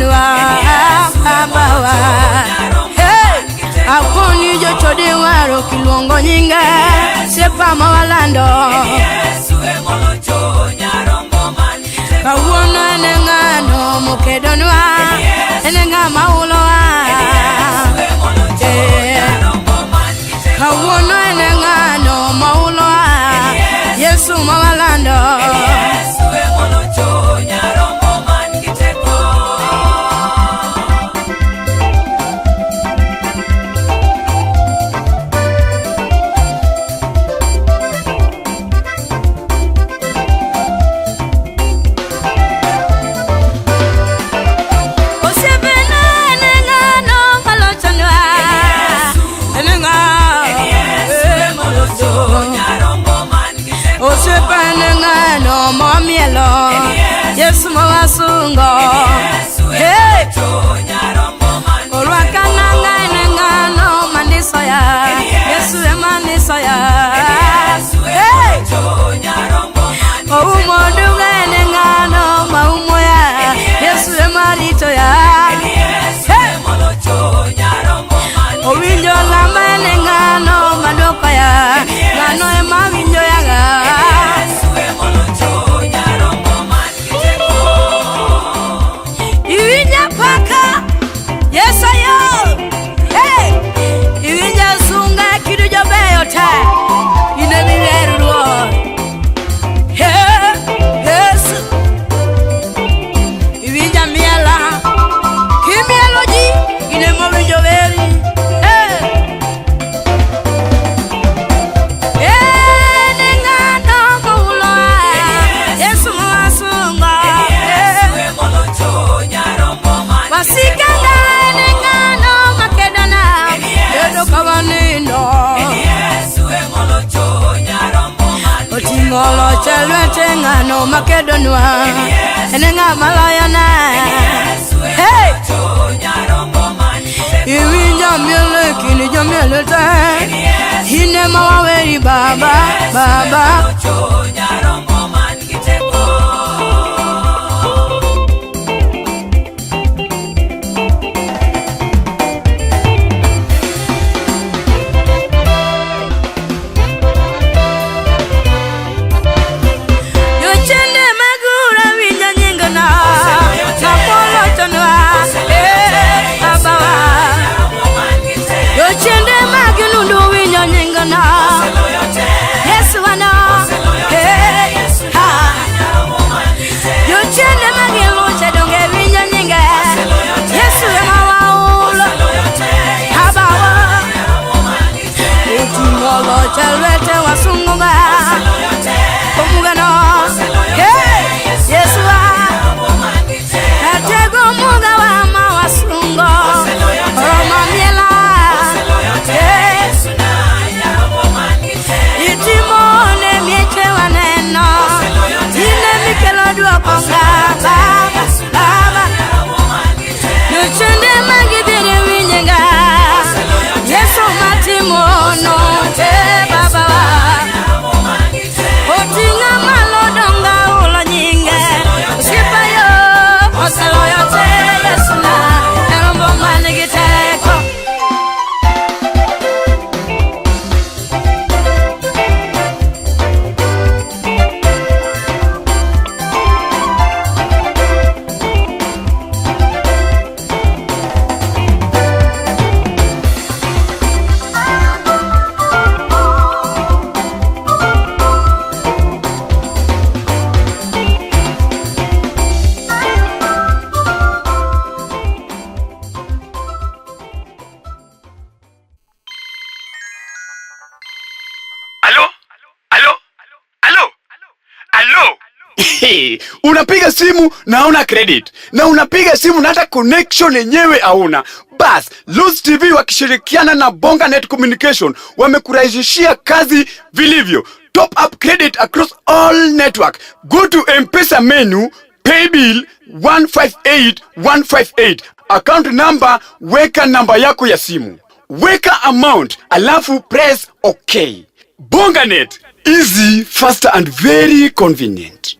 tonwa abawa akoni jo chode waro kilongo nyinga sepa mawalando kawuono enengano mokedonwa enenga maulowa kawuono enengano maulowa Yesu mawalando Osepanengano momielo Yesu mawasungo hey Olwakana ngano manisoya Yesu emanisoya hey Oumodu ngano maumoya Yesu emaritoya hey Owinjo lama ngano madokoya ngano emawinjo yaga Ngolo chelwete ngano makedonwa enenga malayana hey iwinja miele kini jamiele te hine mawaweri baba Yesu wana hey ha yo chende magelo chedonge vinya nyinga Yesu emawaulo habawa utingolo chalwete wasungunga komugano hey Yesu atego muga wa mawasungo roma miela hey Itimone mieche waneno Ine mikelo duwa konga Baba Nuchende magidiri winyenga Yesu matimono Te baba Otinga malodonga ulo nyinge Usipa yo Osalo yote Yesu na Erombo manigiteko Unapiga simu na una credit, na unapiga simu na hata connection yenyewe hauna. Bas, Luz TV wakishirikiana na Bonganet Communication wamekurahisishia kazi vilivyo. Top up credit across all network. Go to M-Pesa menu, pay bill 158158. Account number, weka namba yako ya simu. Weka amount, alafu press OK. Bonganet, easy, faster and very convenient.